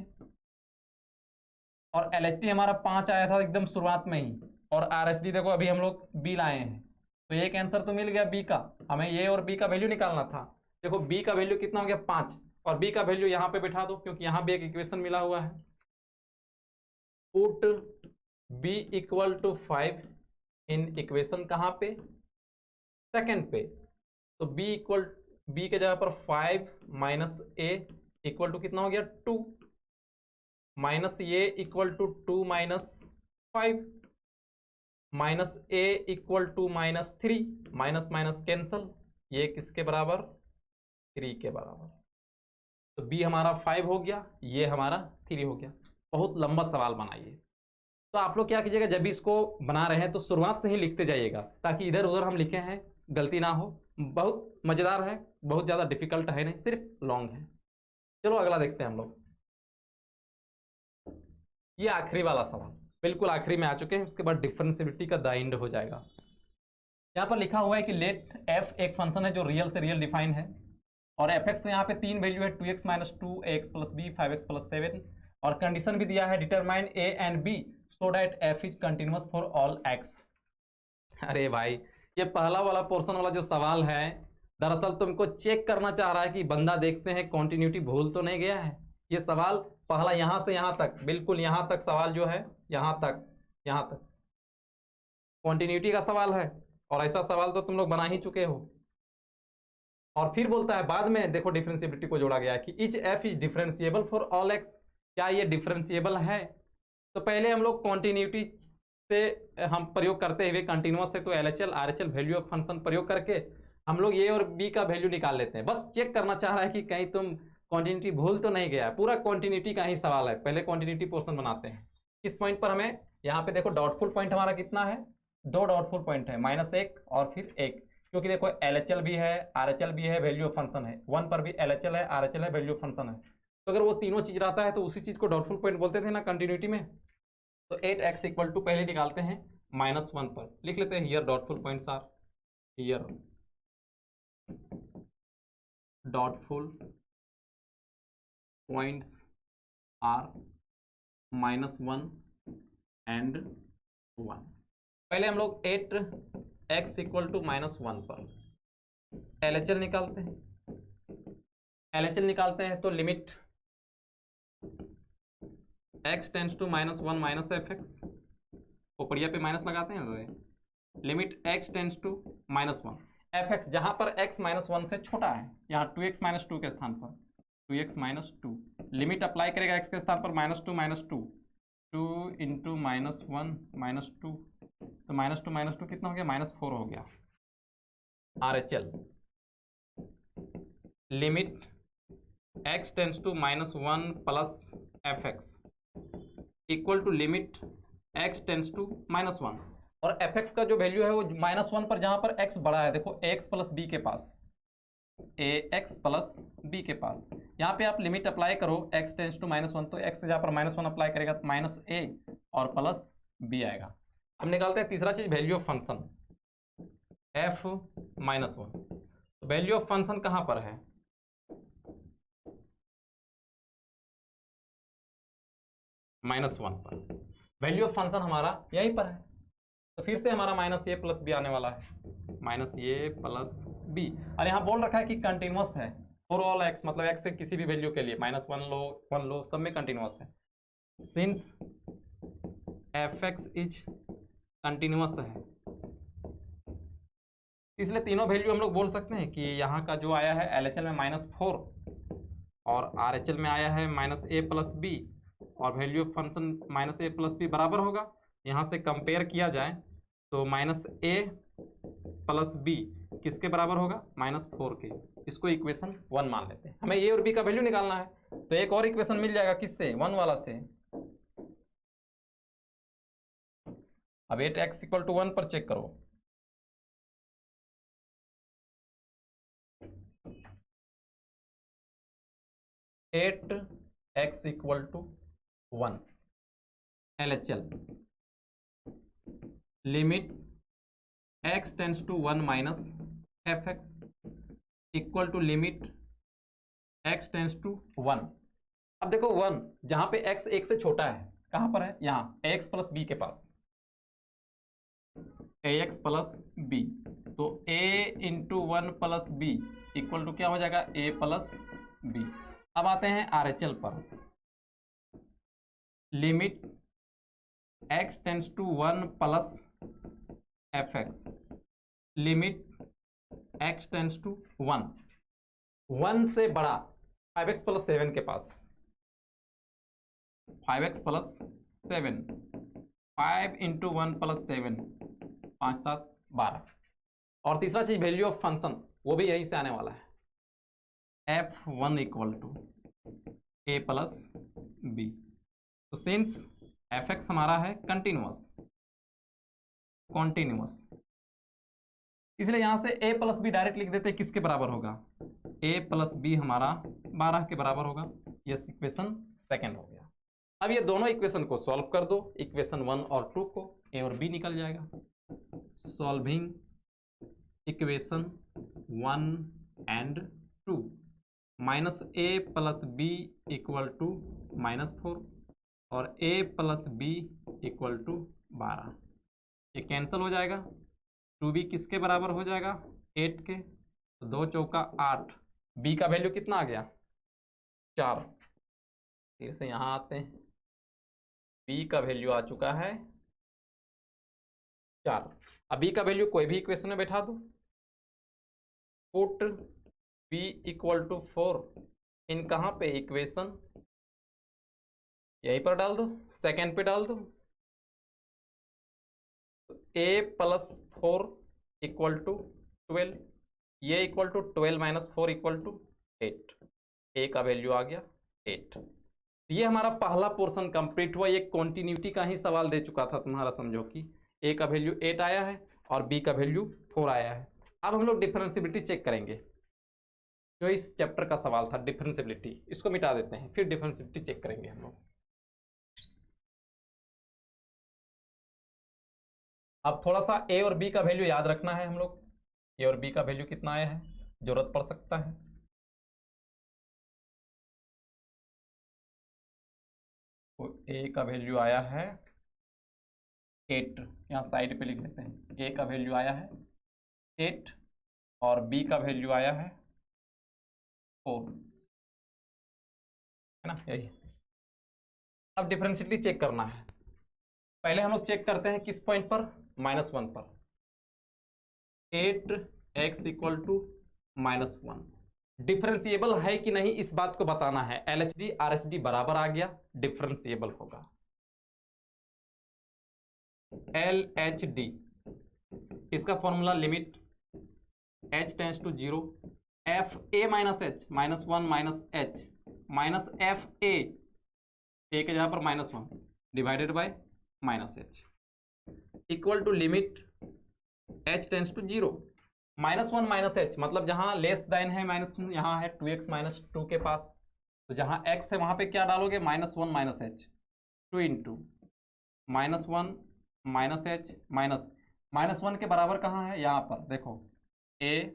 और LHD हमारा 5 आया था एकदम शुरुआत में ही, और RHD देखो अभी हम लोग b लाए हैं। तो एक आंसर तो मिल गया b का, हमें ये और b का वैल्यू निकालना था। देखो b का वैल्यू कितना हो गया, 5, और b का वैल्यू यहाँ पे बिठा दो क्योंकि यहाँ भी एक इक्वेशन मिला हुआ है। Put b equal to 5 in equation कहाँ पे, सेकंड पे। तो b के जगह पर 5 माइनस a इक्वल टू कितना हो गया, 2, minus a equal to 2 minus 5, minus a equal to -3, minus minus cancel, ये किसके बराबर, 3 के बराबर। तो b हमारा 5 हो गया, ये हमारा 3 हो गया। बहुत लंबा सवाल बनाइए। तो आप लोग क्या कीजिएगा, जब भी इसको बना रहे हैं तो शुरुआत से ही लिखते जाइएगा, ताकि इधर उधर हम लिखे हैं गलती ना हो। बहुत मजेदार है, बहुत ज्यादा डिफिकल्ट है नहीं, सिर्फ लॉन्ग है। चलो अगला देखते हैं हम लोग। ये आखिरी वाला सवाल, बिल्कुल आखिरी में आ चुके हैं, उसके बाद डिफरेंशिएबिलिटी का द एंड हो जाएगा। यहाँ पर लिखा हुआ है कि लेट f एक फंक्शन है जो रियल से रियल डिफाइन है, और fx में यहाँ पे 3 वैल्यू है, 2x minus 2, ax plus b, 5x plus 7, और कंडीशन भी दिया है determine a and b so that f is continuous for all x। अरे भाई ये पहला वाला पोर्शन वाला जो सवाल है, दरअसल तुमको चेक करना चाह रहा है कि बंदा देखते हैं कॉन्टिन्यूटी भूल तो नहीं गया है। ये सवाल पहला यहां से यहां तक, बिल्कुल यहां तक सवाल जो है, यहां तक कॉन्टिन्यूटी का सवाल है, और ऐसा सवाल तो तुम लोग बना ही चुके हो। और फिर बोलता है बाद में, देखो डिफरेंशिएबिलिटी को जोड़ा गया है कि etch f is differentiable for all x। क्या ये डिफरेंशिएबल है? तो पहले हम लोग कॉन्टिन्यूटी से हम प्रयोग करते हुए, कंटिन्यूअस से तो LHL RHL value of function प्रयोग करके हम लोग a और b का वैल्यू निकाल लेते हैं। बस चेक करना चाह रहा है कि कहीं तुम कॉन्टिन्यूटी भूल तो नहीं गया। पूरा कॉन्टिन्यूटी का ही सवाल है, पहले कॉन्टिन्यूटी पोर्शन बनाते हैं। किस पॉइंट पर हमें, यहाँ पे देखो डाउटफुल पॉइंट हमारा कितना है, 2 डाउटफुल पॉइंट है, -1 और फिर 1, क्योंकि देखो LHL भी है RHL भी है, वैल्यू ऑफ फंक्शन है। 1 पर भी LHL है RHL है, वैल्यू ऑफ फंक्शन है। तो अगर वो तीनों चीज रहता है तो उसी चीज को डाउटफुल पॉइंट बोलते थे ना कंटिन्यूटी में। तो 8x इक्वल टू पहले निकालते हैं, -1 पर लिख लेते हैं here doubtful points are, here doubtful points are -1 and 1। पहले हम लोग 8x = -1 पर LHL निकालते हैं। LHL निकालते हैं तो limit x tends to -1 - fx, ऊपरिया पे माइनस लगाते हैं रे, limit x tends to -1 fx, जहां पर x -1 से छोटा है, यहाँ 2x - 2 के स्थान पर 2x - 2, लिमिट अप्लाई करेगा x के स्थान पर -2 2 इंटू -1 - 2, तो -2 - 2 कितना हो गया, -4 हो गया। RHL limit x tends to -1 plus fx equal to limit x tends to -1, और fx का जो वैल्यू है वो -1 पर, जहां पर x बड़ा है, देखो ax प्लस b के पास, ax प्लस b के पास, यहाँ पे आप लिमिट अप्लाई करो x टेंड्स टू -1, तो x जहाँ पर -1 अप्लाई करेगा तो -a और प्लस b आएगा। हम निकालते हैं तीसरा चीज, value of function f -1। Value of function कहां पर है, -1 पर, वैल्यू ऑफ फंक्शन हमारा यहीं पर है, तो फिर से हमारा -a प्लस b आने वाला है, -a प्लस b, और यहाँ बोल रखा है कि कंटिन्यूअस है फॉर ऑल x, मतलब x से किसी भी वैल्यू के लिए, -1 लो 1 लो, सब में कंटिन्यूअस है। सिंस fx इज कंटिन्यूअस है, इसलिए तीनों वैल्यू हम लोग बोल सकते हैं कि यहाँ का जो आया है LHL में -4 और RHL में आया है -a प्लस b, और value of function -a plus b बराबर होगा, यहाँ से कंपेयर किया जाए तो -a प्लस b किसके बराबर होगा, -4 के। इसको इक्वेशन 1 मान लेते हैं, हमें a और b का वैल्यू निकालना है, तो एक और इक्वेशन मिल जाएगा किससे, 1 वाला से। अब 8x = 1 पर चेक करो, at x equal to 1 LHL limit x tends to 1 minus fx equal to limit x tends to 1। अब देखो 1 जहां पे x 1 से छोटा है, कहां पर है, यहाँ ax प्लस b के पास, ax प्लस b, तो a into 1 plus b equal to क्या हो जाएगा, a प्लस b। अब आते हैं RHL पर, limit x tends to 1 plus fx limit x tends to 1, 1 से बड़ा 5x प्लस 7 के पास, 5x प्लस 7, 5 इंटू 1 प्लस 7, 5 7 12। और तीसरा चीज वैल्यू ऑफ फंक्शन, वो भी यहीं से आने वाला है, f1 equal to a plus b। तो सिंस fx हमारा है कंटिन्यूअस, इसलिए यहां से a प्लस बी डायरेक्ट लिख देते हैं, किसके बराबर होगा, a प्लस बी हमारा 12 के बराबर होगा। यस, इक्वेशन सेकंड हो गया। अब ये दोनों इक्वेशन को सॉल्व कर दो, इक्वेशन 1 और 2 को, a और b निकल जाएगा। Solving equation 1 and 2, -a plus b equal to -4 और a plus b equal to 12, ये कैंसिल हो जाएगा, 2b किसके बराबर हो जाएगा, 8 के, तो 2 चौका 8, b का वैल्यू कितना आ गया, 4। फिर से यहाँ आते हैं, b का वैल्यू आ चुका है 4। अब b का वैल्यू कोई भी इक्वेशन में बैठा दो, पुट b इक्वल टू 4 इन कहाँ पे, इक्वेशन यहीं पर डाल दो, सेकेंड पे डाल दो, a प्लस 4 इक्वल टू 12, ये equal to 12 minus 4 equal to 8, a का वैल्यू आ गया 8। ये हमारा पहला पोर्शन कंप्लीट हुआ। ये कॉन्टिन्यूटी का ही सवाल दे चुका था तुम्हारा, समझो कि a का वैल्यू 8 आया है और b का वैल्यू 4 आया है। अब हम लोग डिफरेंशियबिलिटी चेक करेंगे, जो इस चैप्टर का सवाल था डिफरेंशियबिलिटी, इसको मिटा देते हैं, फिर डिफरेंशियबिलिटी चेक करेंगे हम लोग। अब थोड़ा सा ए और बी का वैल्यू याद रखना है हम लोग। ए और बी का वैल्यू कितना आया है, जरूरत पड़ सकता है। तो ए का वैल्यू आया है 8, यहाँ साइड पे लिख लेते हैं। ए का वैल्यू आया है 8 और बी का वैल्यू आया है 4, है ना, यही। अब डिफरेंशियली चेक करना है। पहले हम लोग चेक करते हैं किस पॉइंट पर, -1 पर। 8x इक्वल टू -1 डिफरेंशिएबल है कि नहीं इस बात को बताना है। LHD RHD बराबर आ गया, डिफरेंशिएबल होगा। LHD इसका formula limit h tends to 0 f a minus h -1 minus h minus f a के जगह पर -1 divided by -h equal to limit h tends to 0 -1 minus h, मतलब जहां लेस देन है -1, यहाँ है 2x माइनस 2 के पास, तो जहां x है वहां पे क्या डालोगे, -1 minus h, 2 into -1 minus h -1 के बराबर कहाँ है, यहाँ पर देखो a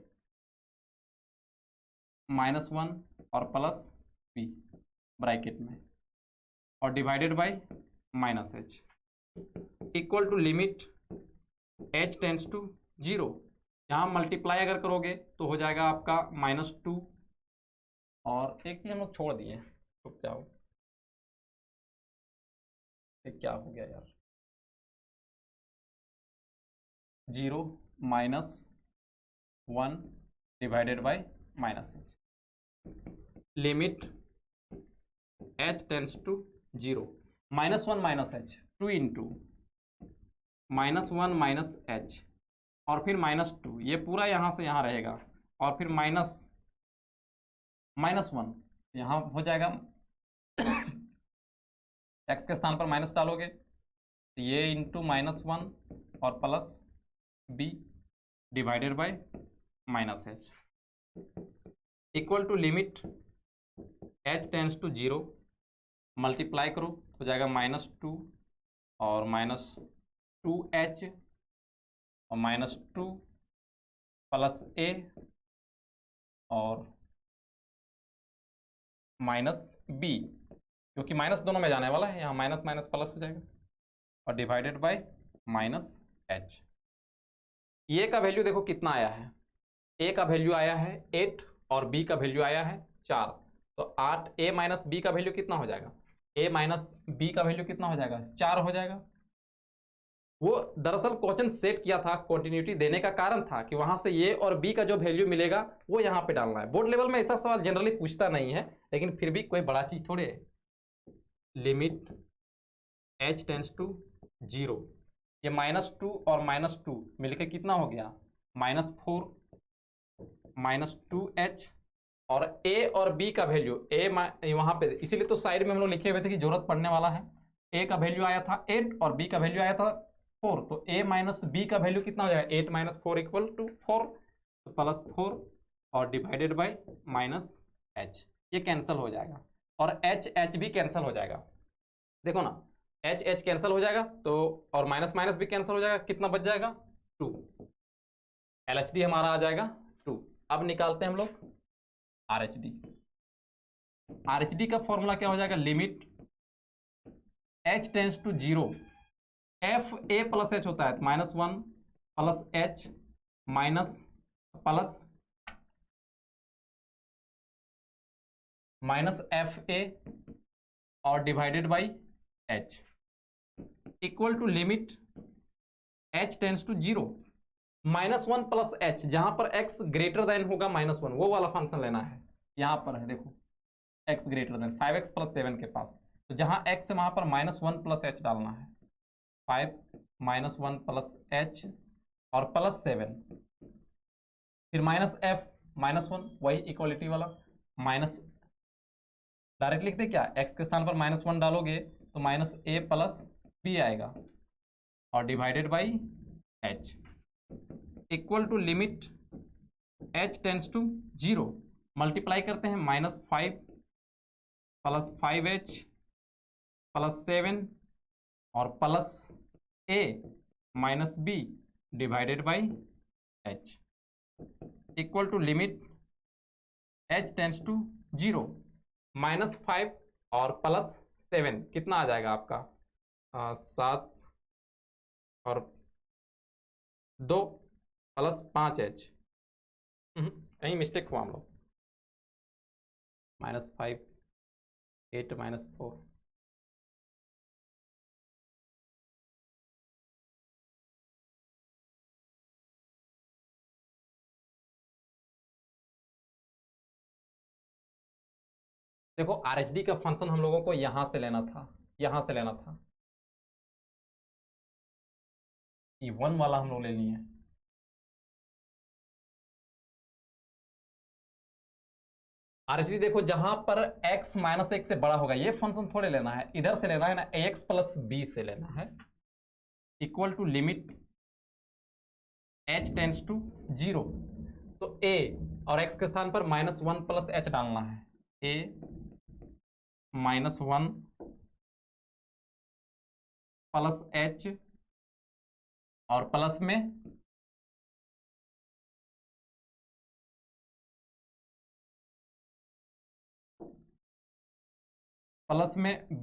-1 और प्लस b ब्रैकेट में और divided by -h equal to limit h tends to 0। यहाँ मल्टीप्लाई अगर करोगे तो हो जाएगा आपका -2, और एक चीज हम लोग छोड़ दिए, रुक जाओ, क्या हो गया यार, 0 -1 divided by -h limit h tends to 0 -1 minus h 2 into -1 minus h और फिर -2, ये पूरा यहाँ से यहाँ रहेगा, और फिर -1 यहाँ हो जाएगा x के स्थान पर माइनस डालोगे तो ये इंटू -1 और plus b divided by -h equal to limit h tends to 0 multiply करो हो जाएगा -2 और -2h और -2 प्लस a और -b, क्योंकि माइनस दोनों में जाने वाला है, यहाँ माइनस माइनस प्लस हो जाएगा, और डिवाइडेड बाय -h। ये का वैल्यू देखो कितना आया है, a का वैल्यू आया है 8 और b का वैल्यू आया है 4, तो 8 a माइनस b का वैल्यू कितना हो जाएगा, a माइनस b का वैल्यू कितना हो जाएगा, 4 हो जाएगा। वो दरअसल क्वेश्चन सेट किया था, कंटिन्यूटी देने का कारण था कि वहां से a और b का जो वैल्यू मिलेगा वो यहाँ पे डालना है। बोर्ड लेवल में ऐसा सवाल जनरली पूछता नहीं है, लेकिन फिर भी कोई बड़ा चीज थोड़े है। लिमिट h टेंस टू 0, ये -2 और -2 मिलके कितना हो गया, -4 -2h, और a और b का वैल्यू a वहां पे, इसीलिए तो साइड में हम लोग लिखे हुए थे कि जरूरत पड़ने वाला है। a का वैल्यू आया था 8 और b का वैल्यू आया था 4, तो a माइनस b का वैल्यू कितना हो जाएगा, 8 माइनस 4 इक्वल टू 4, तो +4 और डिवाइडेड बाय -h, ये कैंसिल हो जाएगा, और h भी कैंसिल हो जाएगा। देखो ना h कैंसिल हो जाएगा, तो और माइनस माइनस भी कैंसिल हो जाएगा, कितना बच जाएगा 2, LHD हमारा आ जाएगा 2। अब निकालते हैं हम लोग RHD। RHD का फॉर्मूला क्या हो जाएगा, limit h tends to 0 f a plus h होता है, -1 plus h minus plus -f a और divided by h equal to limit h tends to 0 -1 plus h, जहां पर x ग्रेटर देन होगा -1 वो वाला फंक्शन लेना है। यहां पर है देखो x greater than 5x plus 7 के पास, तो जहां x है वहां पर -1 प्लस h डालना है, 5 -1 प्लस h और प्लस 7, फिर -f -1 वही इक्वलिटी वाला, माइनस डायरेक्ट लिख दे क्या, x के स्थान पर -1 डालोगे तो -a प्लस b आएगा, और divided by h equal to limit h tends to 0 multiply करते हैं, -5 प्लस 5h प्लस 7 और plus a minus b divided by h equal to limit h tends to 0 -5 और +7 कितना आ जाएगा आपका 7 और 2 +5h कहीं मिस्टेक हुआ हम लोग -5 8 -4 देखो आरएचडी का फंक्शन हम लोगों को यहां से लेना था, यहां से लेना था, ये 1 वाला हम लोग ले लिए। आरएचडी देखो जहां पर x -1 से बड़ा होगा ये फंक्शन थोड़े लेना है, इधर से लेना है ना, ax + b से लेना है equal to limit h tends to 0। तो a और x के स्थान पर -1 + h डालना है, a -1 + h और प्लस में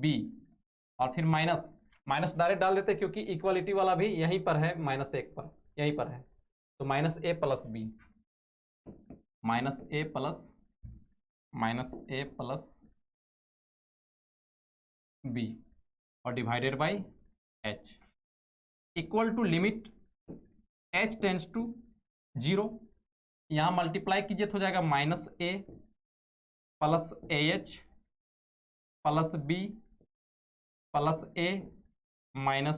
b और फिर माइनस डायरेक्ट डाल देते क्योंकि इक्वालिटी वाला भी यहीं पर है, -1 पर यहीं पर है, तो -a + b -a + b और divided by h equal to limit h tends to 0। यहां मल्टीप्लाई कीजिए तो हो जाएगा -a + ah + b + a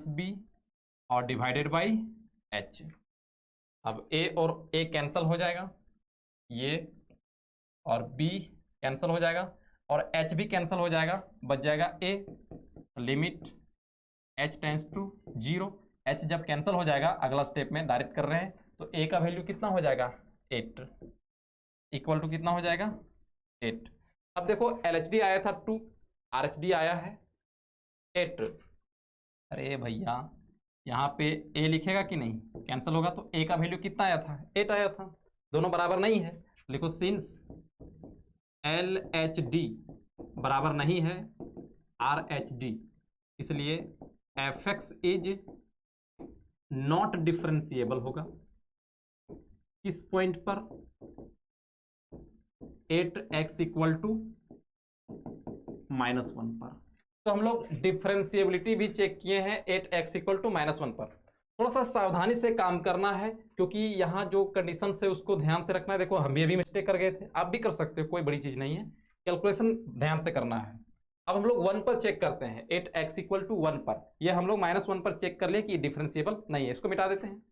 -b और डिवाइडेड बाई h। अब a और a कैंसल हो जाएगा, ये और b कैंसल हो जाएगा और h भी कैंसल हो जाएगा, बच जाएगा a limit h tends to 0। h जब कैंसल हो जाएगा अगला स्टेप में डायरेक्ट कर रहे हैं तो a का वैल्यू कितना हो जाएगा 8 इक्वल टू कितना हो जाएगा 8। अब देखो LHD आया था 2, RHD आया है 8। अरे भैया यहाँ पे a लिखेगा कि नहीं, कैंसिल होगा तो a का वैल्यू कितना आया था 8 आया था, दोनों बराबर नहीं है, लिखो सिंस LHD बराबर नहीं है RHD इसलिए fx इज नॉट डिफरेंशिएबल होगा किस पॉइंट पर 8x इक्वल टू -1 पर। तो हम लोग डिफरेंशिएबिलिटी भी चेक किए हैं 8x इक्वल टू -1 पर। थोड़ा सा सावधानी से काम करना है क्योंकि यहाँ जो कंडीशन है उसको ध्यान से रखना है। देखो हम ये भी मिस्टेक कर गए थे, आप भी कर सकते हो, कोई बड़ी चीज नहीं है, कैलकुलेशन ध्यान से करना है। अब हम लोग 1 पर चेक करते हैं 8x इक्वल टू 1 पर, ये हम लोग -1 पर चेक कर लिए कि डिफरेंशिएबल नहीं है, इसको मिटा देते हैं।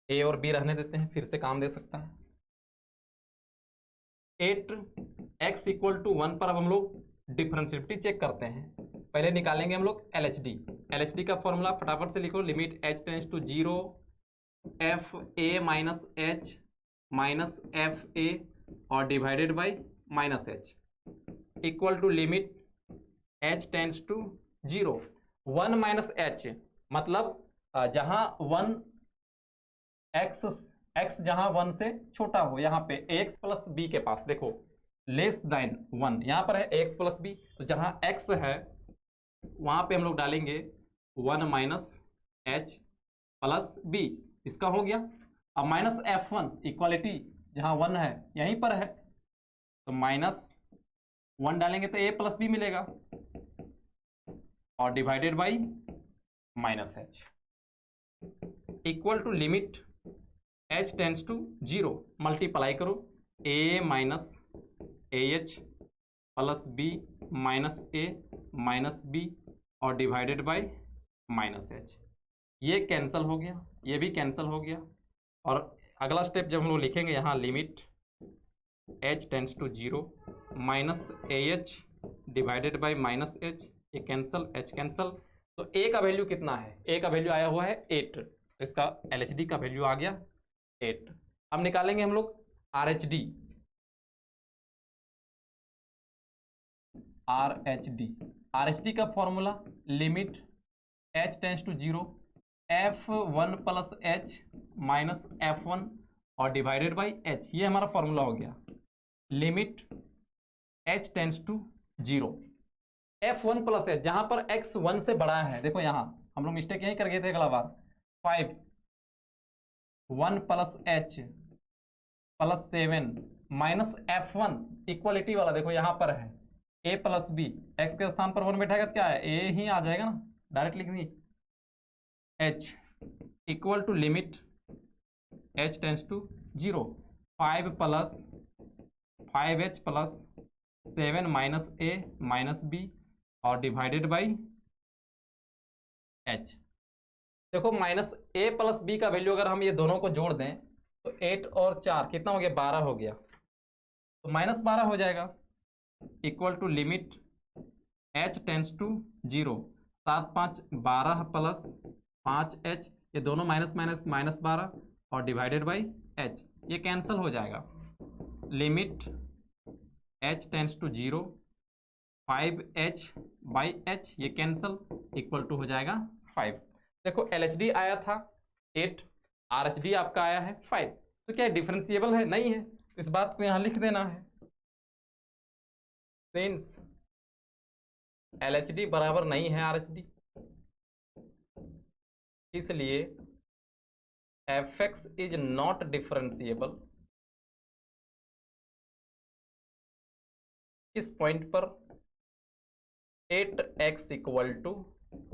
a और b रहने देते हैं, फिर से काम दे सकता है। 8x इक्वल टू 1 पर अब हम लोग डिफरेंशिएबिलिटी चेक करते हैं। पहले निकालेंगे हम लोग LHD का फॉर्मूला फटाफट से लिखो, limit h tends to 0 fa minus h minus fa और divided by -h equal to limit h tends to 0 1 - h मतलब जहां 1 x जहां 1 से छोटा हो, यहाँ पे ax + b के पास देखो लेस देन 1, यहाँ पर है ax + b, तो जहां x है वहां पे हम लोग डालेंगे 1 - h + b, इसका हो गया। अब -f1 इक्वालिटी जहां 1 है यहीं पर है, तो -1 डालेंगे तो a + b मिलेगा और divided by -h equal to limit h tends to 0 multiply करो a minus ah plus b minus a minus b और डिवाइडेड बाई -h। ये कैंसिल हो गया, ये भी कैंसिल हो गया। और अगला स्टेप जब हम लोग लिखेंगे यहाँ limit h tends to 0 minus ah divided by -h, ये कैंसिल, h कैंसिल, तो a का वैल्यू कितना है, a का वैल्यू आया हुआ है 8, तो इसका LHD का वैल्यू आ गया 8। अब निकालेंगे हम लोग RHD। RHD का formula limit h tends to 0 f1 plus h minus f1 और डिवाइडेड बाई h, ये हमारा फॉर्मूला हो गया। Limit h tends to 0 f1 plus h, जहां पर x 1 से बड़ा है, देखो यहां हम लोग मिस्टेक यही कर गए थे अगला बार, 5 1 plus h plus 7 minus f1 equality वाला, देखो यहां पर है a प्लस बी, x के स्थान पर 1 बैठेगा तो क्या है, a ही आ जाएगा ना, डायरेक्ट लिख दी h equal to limit h tends to 0 5 plus 5h plus 7 minus a minus b और डिवाइडेड बाई h। देखो माइनस a प्लस b का वैल्यू अगर हम ये दोनों को जोड़ दें तो 8 और 4 कितना हो गया, 12 हो गया, तो माइनस 12 हो जाएगा, equal to limit h tends to 0 7 5 12 plus 5h, ये दोनों माइनस माइनस माइनस 12 और डिवाइडेड बाई h, ये कैंसिल हो जाएगा। Limit h tends to 0 5h by h, ये कैंसिल, इक्वल टू हो जाएगा 5। देखो LHD आया था 8, RHD आपका आया है 5, तो क्या डिफरेंशिएबल है, नहीं है, तो इस बात को यहाँ लिख देना है। सिंस LHD बराबर नहीं है RHD, इसलिए fx इज नॉट डिफरेंशिएबल। इस पॉइंट पर 8x इक्वल टू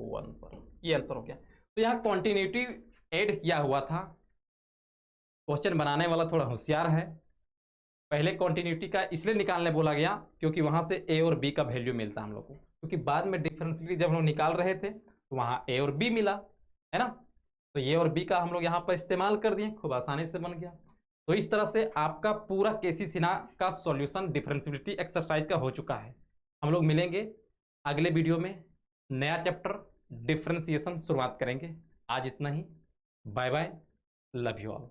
1 पर, ये आंसर हो गया। तो यहाँ कॉन्टिन्यूटी ऐड किया हुआ था, क्वेश्चन बनाने वाला थोड़ा होशियार है, पहले कॉन्टिन्यूटी का इसलिए निकालने बोला गया क्योंकि वहां से a और b का वैल्यू मिलता हम लोग को, क्योंकि बाद में डिफरेंशियली जब हम लोग निकाल रहे थे तो वहां a और b मिला है ना, तो ये और b का हम लोग यहाँ पर इस्तेमाल कर दिए, खूब आसानी से बन गया। तो इस तरह से आपका पूरा केसी सिन्हा का सॉल्यूशन डिफरेंशियबिलिटी एक्सरसाइज का हो चुका है। हम लोग मिलेंगे अगले वीडियो में, नया चैप्टर डिफरेंशिएशन शुरुआत करेंगे। आज इतना ही, bye bye, love you all.